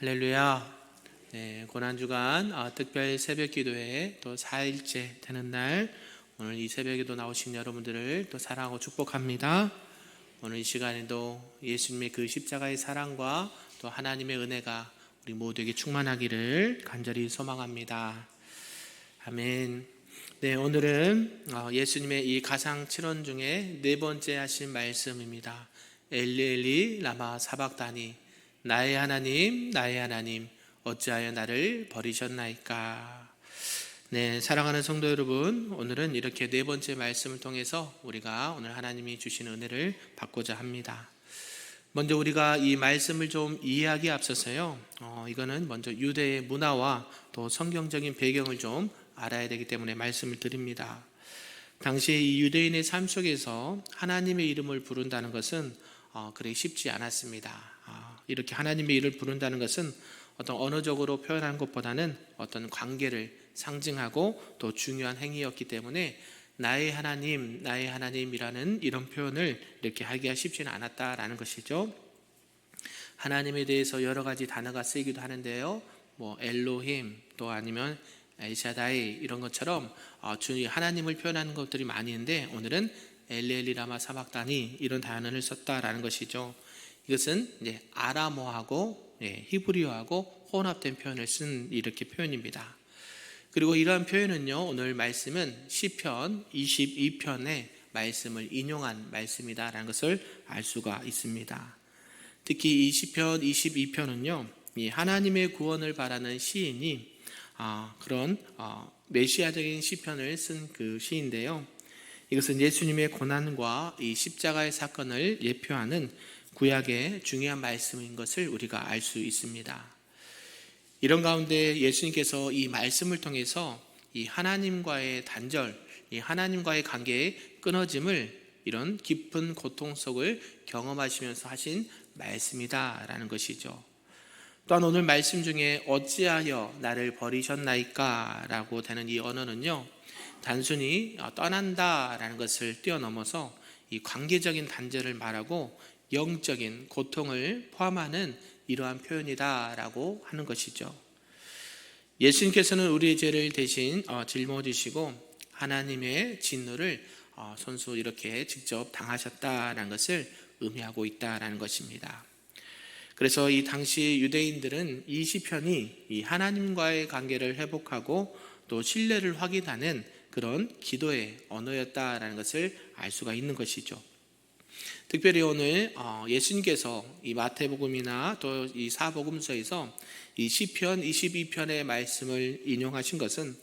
할렐루야. 네, 고난주간 특별 새벽 기도회 또 4일째 되는 날, 오늘 이 새벽에도 나오신 여러분들을 또 사랑하고 축복합니다. 오늘 이 시간에도 예수님의 그 십자가의 사랑과 또 하나님의 은혜가 우리 모두에게 충만하기를 간절히 소망합니다. 아멘. 네, 오늘은 예수님의 이 가상 7원 중에 네 번째 하신 말씀입니다. 엘리 엘리 라마 사박다니, 나의 하나님 어찌하여 나를 버리셨나이까. 네, 사랑하는 성도 여러분, 오늘은 이렇게 네 번째 말씀을 통해서 우리가 오늘 하나님이 주시는 은혜를 받고자 합니다. 먼저 우리가 이 말씀을 좀 이해하기에 앞서서요, 이거는 먼저 유대의 문화와 또 성경적인 배경을 좀 알아야 되기 때문에 말씀을 드립니다. 당시에 이 유대인의 삶 속에서 하나님의 이름을 부른다는 것은 그리 쉽지 않았습니다. 이렇게 하나님의 이름을 부른다는 것은 어떤 언어적으로 표현하는 것보다는 어떤 관계를 상징하고 또 중요한 행위였기 때문에 나의 하나님이라는 이런 표현을 이렇게 하기가 쉽지는 않았다라는 것이죠. 하나님에 대해서 여러 가지 단어가 쓰이기도 하는데요, 엘로힘 또 아니면 엘샤다이 이런 것처럼 하나님을 표현하는 것들이 많이 있는데, 오늘은 엘리엘리라마 사박다니 이런 단어를 썼다라는 것이죠. 이것은 이제 아람어하고 히브리어하고 혼합된 표현을 쓴 이렇게 표현입니다. 그리고 이러한 표현은요, 오늘 말씀은 시편 22편의 말씀을 인용한 말씀이다라는 것을 알 수가 있습니다. 특히 이 시편 22편은요, 이 하나님의 구원을 바라는 시인이 그런 메시아적인 시편을 쓴 그 시인데요, 이것은 예수님의 고난과 이 십자가의 사건을 예표하는 구약의 중요한 말씀인 것을 우리가 알 수 있습니다. 이런 가운데 예수님께서 이 말씀을 통해서 이 하나님과의 단절, 이 하나님과의 관계의 끊어짐을, 이런 깊은 고통 속을 경험하시면서 하신 말씀이다라는 것이죠. 또한 오늘 말씀 중에 어찌하여 나를 버리셨나이까 라고 되는 이 언어는요, 단순히 떠난다라는 것을 뛰어넘어서 이 관계적인 단절을 말하고 영적인 고통을 포함하는 이러한 표현이다라고 하는 것이죠. 예수님께서는 우리의 죄를 대신 짊어지시고 하나님의 진노를 손수 이렇게 직접 당하셨다라는 것을 의미하고 있다라는 것입니다. 그래서 이 당시 유대인들은 이 시편이 이 하나님과의 관계를 회복하고 또 신뢰를 확인하는 그런 기도의 언어였다라는 것을 알 수가 있는 것이죠. 특별히 오늘 예수님께서 이 마태복음이나 또 이 사복음서에서 이 시편 22편의 말씀을 인용하신 것은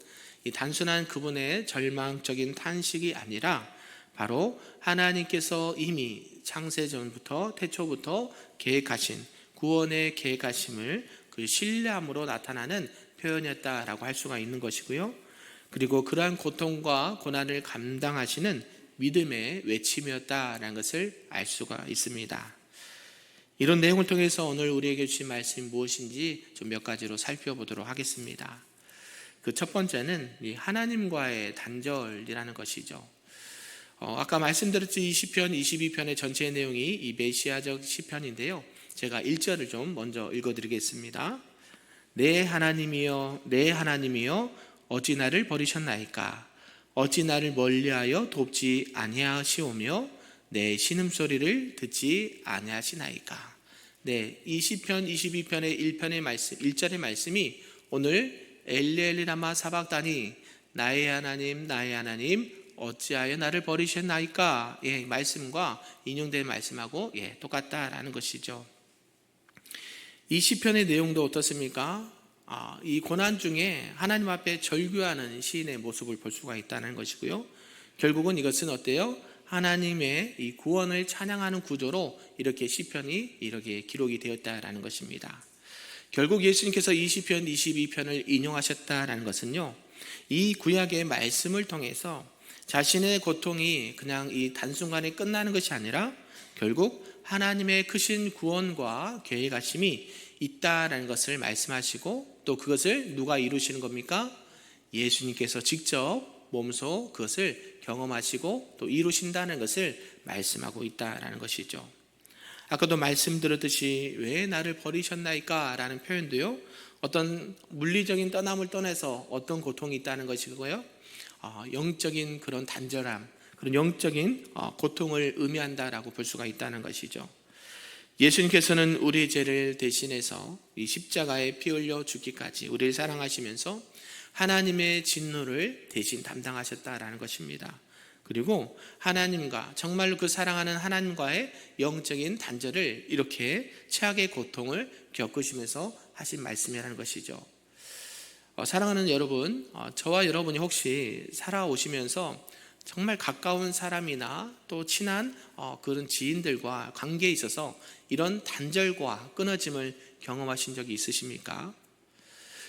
이 단순한 그분의 절망적인 탄식이 아니라 바로 하나님께서 이미 창세전부터 태초부터 계획하신 구원의 계획하심을 그 신뢰함으로 나타나는 표현이었다라고 할 수가 있는 것이고요. 그리고 그러한 고통과 고난을 감당하시는 믿음의 외침이었다라는 것을 알 수가 있습니다. 이런 내용을 통해서 오늘 우리에게 주신 말씀이 무엇인지 좀 몇 가지로 살펴보도록 하겠습니다. 그 첫 번째는 이 하나님과의 단절이라는 것이죠. 아까 말씀드렸듯이 이 시편 22편의 전체 내용이 이 메시아적 시편인데요, 제가 1절을 좀 먼저 읽어드리겠습니다. 내 하나님이여 어찌 나를 버리셨나이까. 어찌 나를 멀리하여 돕지 아니하시오며 내 신음소리를 듣지 아니하시나이까. 네, 이 시편 22편의 1절의 말씀이 오늘 엘리엘리라마 사박다니, 나의 하나님 어찌하여 나를 버리셨나이까 말씀과 인용된 말씀하고 똑같다라는 것이죠. 이 시편의 내용도 어떻습니까? 이 고난 중에 하나님 앞에 절규하는 시인의 모습을 볼 수가 있다는 것이고요. 결국은 이것은 어때요? 하나님의 이 구원을 찬양하는 구조로 이렇게 시편이 이렇게 기록이 되었다라는 것입니다. 결국 예수님께서 이 시편 22편을 인용하셨다라는 것은요, 이 구약의 말씀을 통해서 자신의 고통이 그냥 이 단순간에 끝나는 것이 아니라 결국 하나님의 크신 구원과 계획하심이 있다라는 것을 말씀하시고, 또 그것을 누가 이루시는 겁니까? 예수님께서 직접 몸소 그것을 경험하시고 또 이루신다는 것을 말씀하고 있다라는 것이죠. 아까도 말씀드렸듯이 왜 나를 버리셨나이까 라는 표현도요, 어떤 물리적인 떠남을 떠나서 어떤 고통이 있다는 것이고요, 영적인 그런 단절함, 그런 영적인 고통을 의미한다라고 볼 수가 있다는 것이죠. 예수님께서는 우리의 죄를 대신해서 이 십자가에 피 흘려 죽기까지 우리를 사랑하시면서 하나님의 진노를 대신 담당하셨다라는 것입니다. 그리고 하나님과, 정말로 그 사랑하는 하나님과의 영적인 단절을 이렇게 최악의 고통을 겪으시면서 하신 말씀이라는 것이죠. 사랑하는 여러분, 저와 여러분이 혹시 살아오시면서 정말 가까운 사람이나 또 친한 그런 지인들과 관계에 있어서 이런 단절과 끊어짐을 경험하신 적이 있으십니까?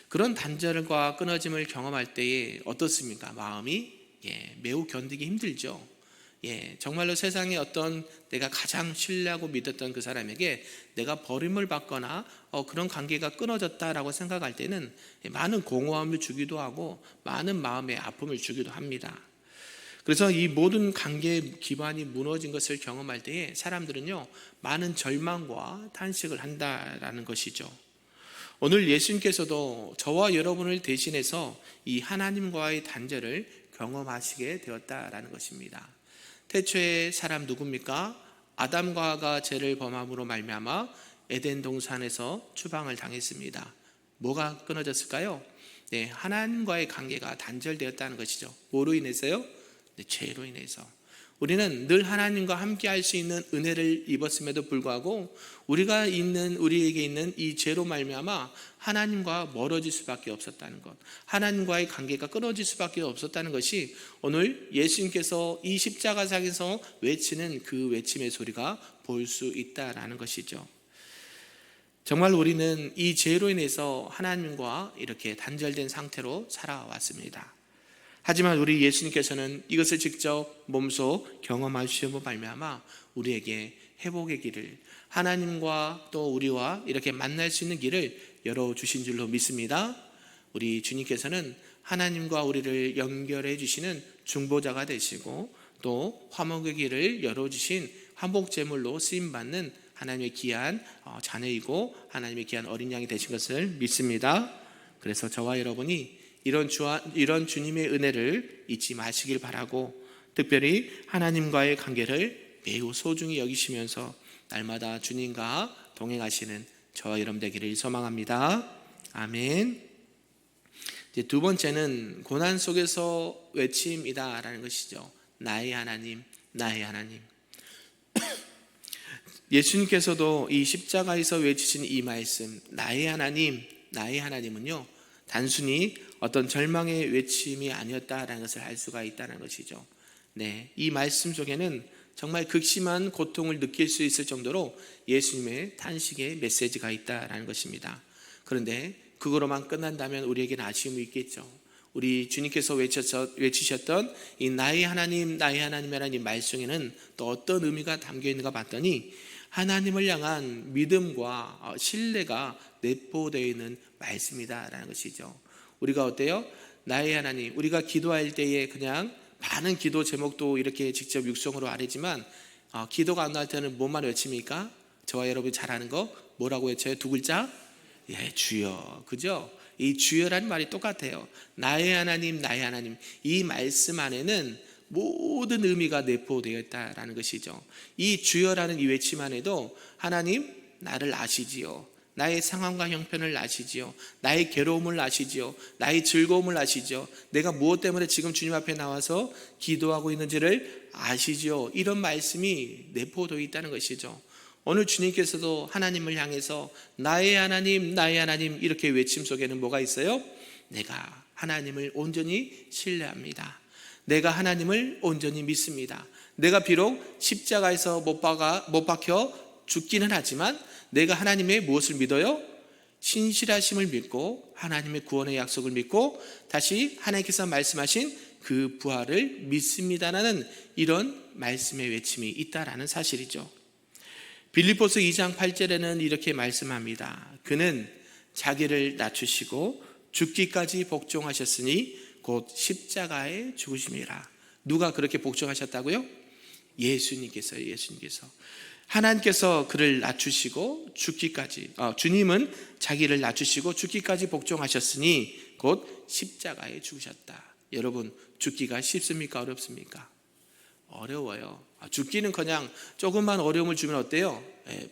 그런 단절과 끊어짐을 경험할 때에 어떻습니까? 마음이 매우 견디기 힘들죠. 정말로 세상에 어떤 내가 가장 신뢰하고 믿었던 그 사람에게 내가 버림을 받거나 그런 관계가 끊어졌다라고 생각할 때는 많은 공허함을 주기도 하고 많은 마음의 아픔을 주기도 합니다. 그래서 이 모든 관계의 기반이 무너진 것을 경험할 때에 사람들은요, 많은 절망과 탄식을 한다라는 것이죠. 오늘 예수님께서도 저와 여러분을 대신해서 이 하나님과의 단절을 경험하시게 되었다라는 것입니다. 태초의 사람 누굽니까? 아담과 하와가 죄를 범함으로 말미암아 에덴 동산에서 추방을 당했습니다. 뭐가 끊어졌을까요? 하나님과의 관계가 단절되었다는 것이죠. 뭐로 인해서요? 죄로 인해서. 우리는 늘 하나님과 함께 할 수 있는 은혜를 입었음에도 불구하고 우리에게 있는 이 죄로 말미암아 하나님과 멀어질 수밖에 없었다는 것, 하나님과의 관계가 끊어질 수밖에 없었다는 것이 오늘 예수님께서 이 십자가상에서 외치는 그 외침의 소리가 보일 수 있다라는 것이죠. 정말 우리는 이 죄로 인해서 하나님과 이렇게 단절된 상태로 살아왔습니다. 하지만 우리 예수님께서는 이것을 직접 몸소 경험하시고 말미암아 우리에게 회복의 길을, 하나님과 또 우리와 이렇게 만날 수 있는 길을 열어주신 줄로 믿습니다. 우리 주님께서는 하나님과 우리를 연결해 주시는 중보자가 되시고 또 화목의 길을 열어주신 화목제물로 쓰임받는 하나님의 귀한 자녀이고 하나님의 귀한 어린 양이 되신 것을 믿습니다. 그래서 저와 여러분이 이런 주님의 은혜를 잊지 마시길 바라고, 특별히 하나님과의 관계를 매우 소중히 여기시면서 날마다 주님과 동행하시는 저와 여러분 되기를 소망합니다. 아멘. 이제 두 번째는 고난 속에서 외침이다라는 것이죠. 나의 하나님, 나의 하나님. 예수님께서도 이 십자가에서 외치신 이 말씀, 나의 하나님, 나의 하나님은요, 단순히 어떤 절망의 외침이 아니었다라는 것을 알 수가 있다는 것이죠. 이 말씀 속에는 정말 극심한 고통을 느낄 수 있을 정도로 예수님의 탄식의 메시지가 있다라는 것입니다. 그런데 그거로만 끝난다면 우리에게는 아쉬움이 있겠죠. 우리 주님께서 외치셨던 이 나의 하나님, 나의 하나님이라는 이 말씀에는 또 어떤 의미가 담겨 있는가 봤더니 하나님을 향한 믿음과 신뢰가 내포되어 있는 말씀이다라는 것이죠. 우리가 어때요? 나의 하나님, 우리가 기도할 때에 그냥 많은 기도 제목도 이렇게 직접 육성으로 아뢰지만 기도가 안 나올 때는 뭐만 외칩니까? 저와 여러분이 잘 아는 거 뭐라고 외쳐요? 두 글자? 주여. 그죠? 이 주여라는 말이 똑같아요. 나의 하나님, 나의 하나님. 이 말씀 안에는 모든 의미가 내포되어 있다라는 것이죠. 이 주여라는 이 외침 안에도 하나님 나를 아시지요. 나의 상황과 형편을 아시지요. 나의 괴로움을 아시지요. 나의 즐거움을 아시지요. 내가 무엇 때문에 지금 주님 앞에 나와서 기도하고 있는지를 아시지요. 이런 말씀이 내포되어 있다는 것이죠. 오늘 주님께서도 하나님을 향해서 나의 하나님, 나의 하나님 이렇게 외침 속에는 뭐가 있어요? 내가 하나님을 온전히 신뢰합니다. 내가 하나님을 온전히 믿습니다. 내가 비록 십자가에서 못 박혀 죽기는 하지만 내가 하나님의 무엇을 믿어요? 신실하심을 믿고 하나님의 구원의 약속을 믿고 다시 하나님께서 말씀하신 그 부활을 믿습니다라는 이런 말씀의 외침이 있다라는 사실이죠. 빌립보서 2장 8절에는 이렇게 말씀합니다. 그는 자기를 낮추시고 죽기까지 복종하셨으니 곧 십자가에 죽으심이라. 누가 그렇게 복종하셨다고요? 예수님께서. 하나님께서 그를 낮추시고 죽기까지, 주님은 자기를 낮추시고 죽기까지 복종하셨으니 곧 십자가에 죽으셨다. 여러분, 죽기가 쉽습니까? 어렵습니까? 어려워요. 죽기는 그냥 조금만 어려움을 주면 어때요?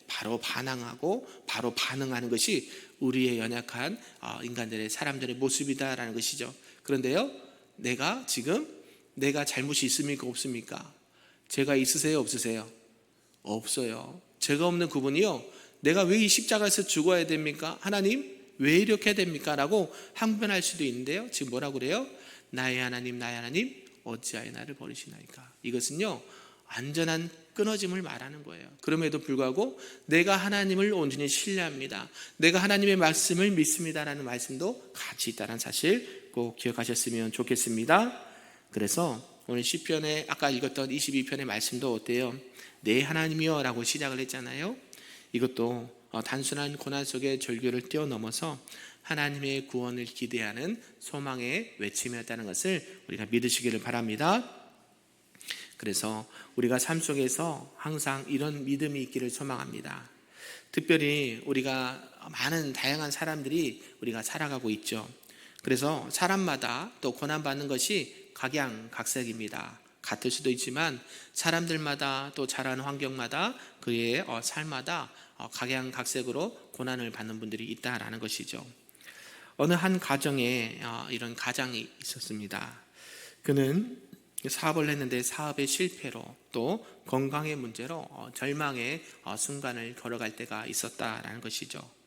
바로 반항하고 바로 반응하는 것이 우리의 연약한 인간들의, 사람들의 모습이다라는 것이죠. 그런데요, 내가 잘못이 있습니까? 없습니까? 죄가 있으세요? 없으세요? 없어요. 죄가 없는 그분이요, 내가 왜 이 십자가에서 죽어야 됩니까? 하나님, 왜 이렇게 됩니까? 라고 항변할 수도 있는데요, 지금 뭐라고 그래요? 나의 하나님, 나의 하나님, 어찌하여 나를 버리시나이까? 이것은요, 완전한 끊어짐을 말하는 거예요. 그럼에도 불구하고 내가 하나님을 온전히 신뢰합니다, 내가 하나님의 말씀을 믿습니다라는 말씀도 같이 있다는 사실 꼭 기억하셨으면 좋겠습니다. 그래서 오늘 시편에 아까 읽었던 22편의 말씀도 어때요? 내 하나님이여 라고 시작을 했잖아요. 이것도 단순한 고난 속의 절규를 뛰어넘어서 하나님의 구원을 기대하는 소망의 외침이었다는 것을 우리가 믿으시기를 바랍니다. 그래서 우리가 삶 속에서 항상 이런 믿음이 있기를 소망합니다. 특별히 우리가 많은 다양한 사람들이 우리가 살아가고 있죠. 그래서 사람마다 또 고난받는 것이 각양각색입니다. 같을 수도 있지만 사람들마다 또 자라는 환경마다 그의 삶마다 각양각색으로 고난을 받는 분들이 있다라는 것이죠. 어느 한 가정에 이런 가장이 있었습니다. 그는 사업을 했는데 사업의 실패로 또 건강의 문제로 절망의 순간을 걸어갈 때가 있었다라는 것이죠.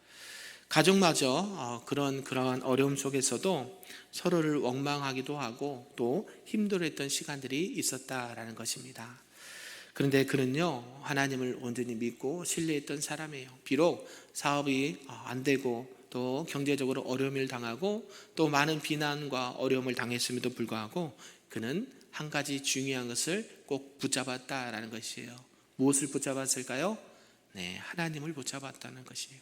가족마저 그러한 어려움 속에서도 서로를 원망하기도 하고 또 힘들어했던 시간들이 있었다라는 것입니다. 그런데 그는요, 하나님을 온전히 믿고 신뢰했던 사람이에요. 비록 사업이 안 되고 또 경제적으로 어려움을 당하고 또 많은 비난과 어려움을 당했음에도 불구하고 그는 한 가지 중요한 것을 꼭 붙잡았다라는 것이에요. 무엇을 붙잡았을까요? 네, 하나님을 붙잡았다는 것이에요.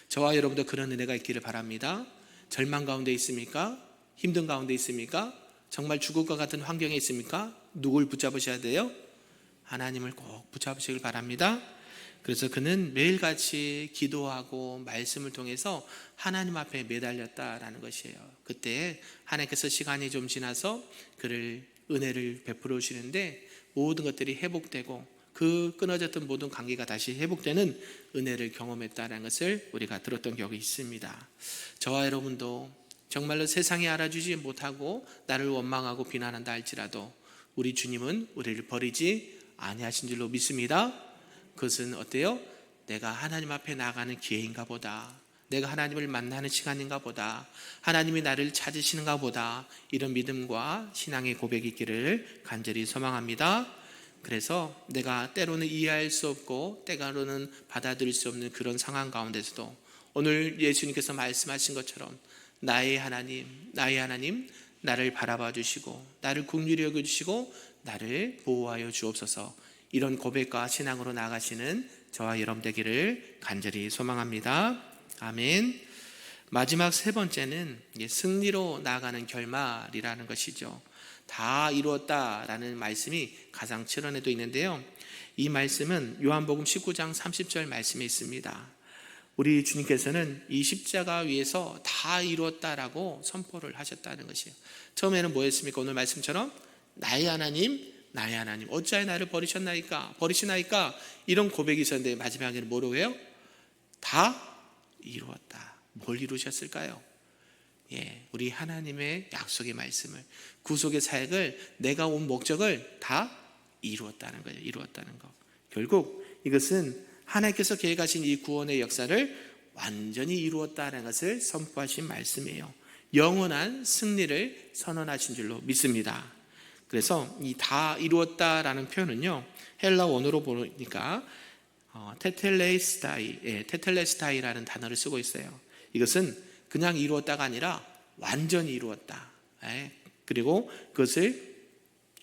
저와 여러분도 그런 은혜가 있기를 바랍니다. 절망 가운데 있습니까? 힘든 가운데 있습니까? 정말 죽을 것 같은 환경에 있습니까? 누굴 붙잡으셔야 돼요? 하나님을 꼭 붙잡으시길 바랍니다. 그래서 그는 매일같이 기도하고 말씀을 통해서 하나님 앞에 매달렸다라는 것이에요. 그때 하나님께서 시간이 좀 지나서 그를 은혜를 베풀어 주시는데 모든 것들이 회복되고 그 끊어졌던 모든 관계가 다시 회복되는 은혜를 경험했다는 것을 우리가 들었던 기억이 있습니다. 저와 여러분도 정말로 세상이 알아주지 못하고 나를 원망하고 비난한다 할지라도 우리 주님은 우리를 버리지 아니하신 줄로 믿습니다. 그것은 어때요? 내가 하나님 앞에 나가는 기회인가 보다, 내가 하나님을 만나는 시간인가 보다, 하나님이 나를 찾으시는가 보다, 이런 믿음과 신앙의 고백이 있기를 간절히 소망합니다. 그래서 내가 때로는 이해할 수 없고 때로는 받아들일 수 없는 그런 상황 가운데서도 오늘 예수님께서 말씀하신 것처럼 나의 하나님, 나의 하나님, 나를 바라봐 주시고 나를 긍휼히 여겨 주시고 나를 보호하여 주옵소서, 이런 고백과 신앙으로 나아가시는 저와 여러분 되기를 간절히 소망합니다. 아멘. 마지막 세 번째는 승리로 나아가는 결말이라는 것이죠. 다 이루었다라는 말씀이 가장 실언에도 있는데요, 이 말씀은 요한복음 19장 30절 말씀에 있습니다. 우리 주님께서는 이 십자가 위에서 다 이루었다라고 선포를 하셨다는 것이에요. 처음에는 뭐였습니까? 오늘 말씀처럼 나의 하나님, 나의 하나님, 어찌하여 나를 버리시나이까, 이런 고백이 있었는데 마지막에는 뭐라고 해요? 다 이루었다. 뭘 이루셨을까요? 우리 하나님의 약속의 말씀을, 구속의 사역을, 내가 온 목적을 다 이루었다는 거예요. 이루었다는 거. 결국 이것은 하나님께서 계획하신 이 구원의 역사를 완전히 이루었다는 것을 선포하신 말씀이에요. 영원한 승리를 선언하신 줄로 믿습니다. 그래서 이 다 이루었다라는 표현은요, 헬라 원어로 보니까 테텔레스타이라는 단어를 쓰고 있어요. 이것은 그냥 이루었다가 아니라 완전히 이루었다. 그리고 그것을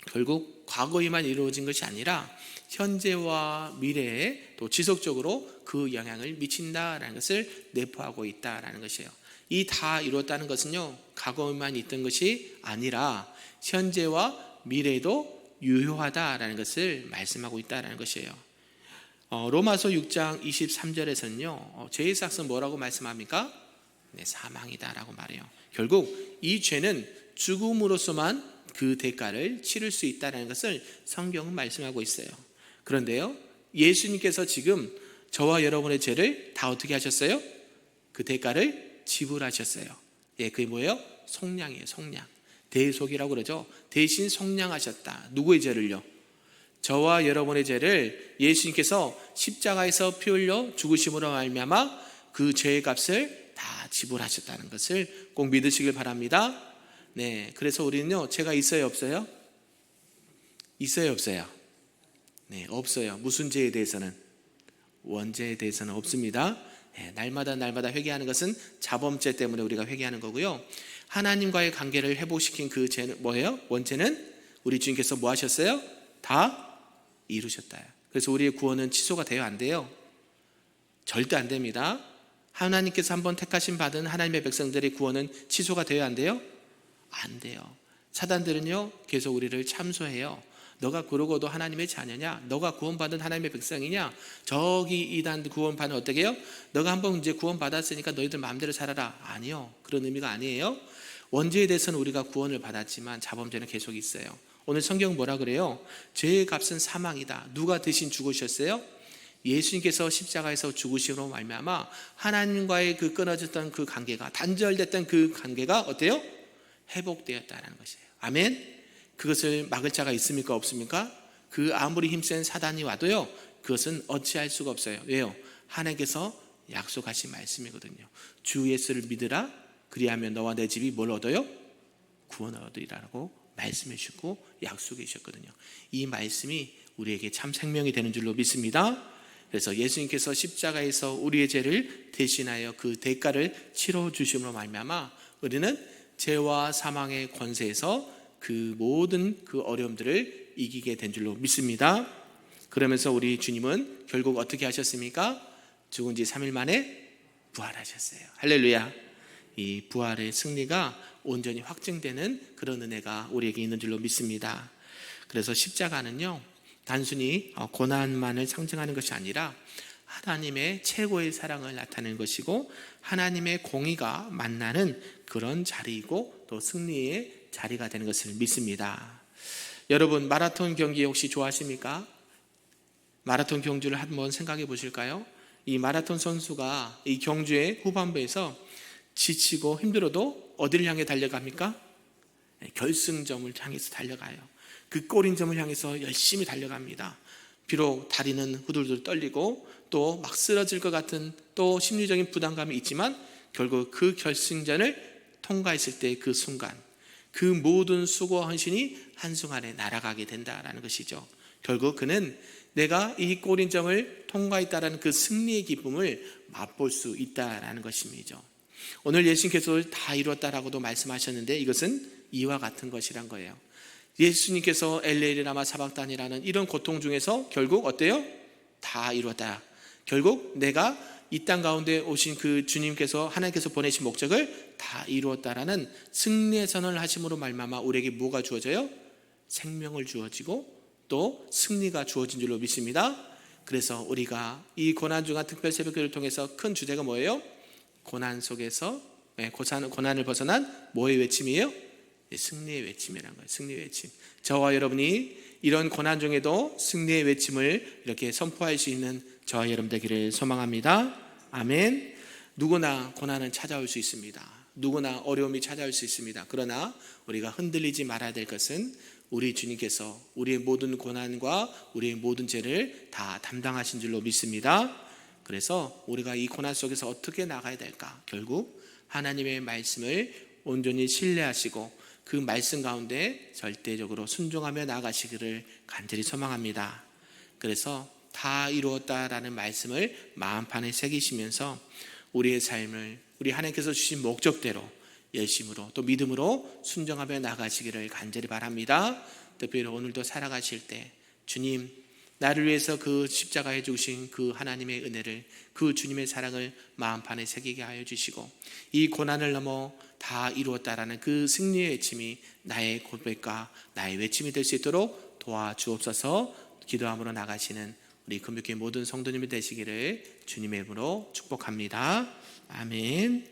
결국 과거에만 이루어진 것이 아니라 현재와 미래에 또 지속적으로 그 영향을 미친다라는 것을 내포하고 있다라는 것이에요. 이 다 이루었다는 것은요, 과거에만 있던 것이 아니라 현재와 미래에도 유효하다라는 것을 말씀하고 있다라는 것이에요. 로마서 6장 23절에서는요, 죄의 삭은 뭐라고 말씀합니까? 네, 사망이다라고 말해요. 결국 이 죄는 죽음으로서만 그 대가를 치를 수 있다는 것을 성경은 말씀하고 있어요. 그런데요, 예수님께서 지금 저와 여러분의 죄를 다 어떻게 하셨어요? 그 대가를 지불하셨어요. 예, 그게 뭐예요? 속량이에요. 속량. 대속이라고 그러죠. 대신 속량하셨다. 누구의 죄를요? 저와 여러분의 죄를 예수님께서 십자가에서 피 흘려 죽으심으로 말미암아 그 죄의 값을 다 지불하셨다는 것을 꼭 믿으시길 바랍니다. 네, 그래서 우리는요, 죄가 있어요, 없어요? 있어요, 없어요? 네, 없어요. 무슨 죄에 대해서는? 원죄에 대해서는 없습니다. 네, 날마다 회개하는 것은 자범죄 때문에 우리가 회개하는 거고요. 하나님과의 관계를 회복시킨 그 죄는 뭐예요? 원죄는 우리 주님께서 뭐 하셨어요? 다 이루셨다. 그래서 우리의 구원은 취소가 돼요, 안 돼요? 절대 안 됩니다. 하나님께서 한번 택하신 받은 하나님의 백성들의 구원은 취소가 돼요, 안 돼요? 안 돼요. 사단들은요, 계속 우리를 참소해요. 너가 그러고도 하나님의 자녀냐? 너가 구원받은 하나님의 백성이냐? 저기 이단 구원받은 어떻게 해요? 너가 한번 이제 구원받았으니까 너희들 마음대로 살아라. 아니요, 그런 의미가 아니에요. 원죄에 대해서는 우리가 구원을 받았지만 자범죄는 계속 있어요. 오늘 성경 뭐라 그래요? 죄의 값은 사망이다. 누가 대신 죽으셨어요? 예수님께서 십자가에서 죽으심으로 말미암아 하나님과의 그 끊어졌던 그 관계가, 단절됐던 그 관계가 어때요? 회복되었다는 것이에요. 아멘. 그것을 막을 자가 있습니까, 없습니까? 그 아무리 힘센 사단이 와도요, 그것은 어찌할 수가 없어요. 왜요? 하나님께서 약속하신 말씀이거든요. 주 예수를 믿으라. 그리하면 너와 내 집이 뭘 얻어요? 구원을 얻으리라고 말씀해 주셨고 약속해 주셨거든요. 이 말씀이 우리에게 참 생명이 되는 줄로 믿습니다. 그래서 예수님께서 십자가에서 우리의 죄를 대신하여 그 대가를 치러 주심으로 말미암아 우리는 죄와 사망의 권세에서 그 모든 그 어려움들을 이기게 된 줄로 믿습니다. 그러면서 우리 주님은 결국 어떻게 하셨습니까? 죽은 지 3일 만에 부활하셨어요. 할렐루야. 이 부활의 승리가 온전히 확증되는 그런 은혜가 우리에게 있는 줄로 믿습니다. 그래서 십자가는요, 단순히 고난만을 상징하는 것이 아니라 하나님의 최고의 사랑을 나타내는 것이고 하나님의 공의가 만나는 그런 자리이고 또 승리의 자리가 되는 것을 믿습니다. 여러분, 마라톤 경기 혹시 좋아하십니까? 마라톤 경주를 한번 생각해 보실까요? 이 마라톤 선수가 이 경주의 후반부에서 지치고 힘들어도 어디를 향해 달려갑니까? 결승점을 향해서 달려가요. 그 골인점을 향해서 열심히 달려갑니다. 비록 다리는 후들후들 떨리고 또 막 쓰러질 것 같은 또 심리적인 부담감이 있지만 결국 그 결승전을 통과했을 때 그 순간, 그 모든 수고와 헌신이 한순간에 날아가게 된다라는 것이죠. 결국 그는 내가 이 골인점을 통과했다라는 그 승리의 기쁨을 맛볼 수 있다라는 것입니다. 오늘 예수님께서 다 이루었다라고도 말씀하셨는데 이것은 이와 같은 것이란 거예요. 예수님께서 엘레리 라마 사박단이라는 이런 고통 중에서 결국 어때요? 다 이루었다. 결국 내가 이 땅 가운데 오신 그 주님께서 하나님께서 보내신 목적을 다 이루었다라는 승리의 선언을 하심으로 말미암아 우리에게 뭐가 주어져요? 생명을 주어지고 또 승리가 주어진 줄로 믿습니다. 그래서 우리가 이 고난 중한 특별 새벽기도를 통해서 큰 주제가 뭐예요? 고난 속에서 고난을 벗어난 뭐의 외침이에요? 승리의 외침이라는 거예요. 승리의 외침. 저와 여러분이 이런 고난 중에도 승리의 외침을 이렇게 선포할 수 있는 저와 여러분 되기를 소망합니다. 아멘. 누구나 고난은 찾아올 수 있습니다. 누구나 어려움이 찾아올 수 있습니다. 그러나 우리가 흔들리지 말아야 될 것은 우리 주님께서 우리의 모든 고난과 우리의 모든 죄를 다 담당하신 줄로 믿습니다. 그래서 우리가 이 고난 속에서 어떻게 나가야 될까? 결국 하나님의 말씀을 온전히 신뢰하시고 그 말씀 가운데 절대적으로 순종하며 나아가시기를 간절히 소망합니다. 그래서 다 이루었다라는 말씀을 마음판에 새기시면서 우리의 삶을 우리 하나님께서 주신 목적대로 열심으로 또 믿음으로 순종하며 나아가시기를 간절히 바랍니다. 특별히 오늘도 살아가실 때 주님, 나를 위해서 그 십자가에 죽으신 그 하나님의 은혜를, 그 주님의 사랑을 마음판에 새기게 하여 주시고 이 고난을 넘어 다 이루었다라는 그 승리의 외침이 나의 고백과 나의 외침이 될 수 있도록 도와주옵소서. 기도함으로 나가시는 우리 금육교회 모든 성도님이 되시기를 주님의 이름으로 축복합니다. 아멘.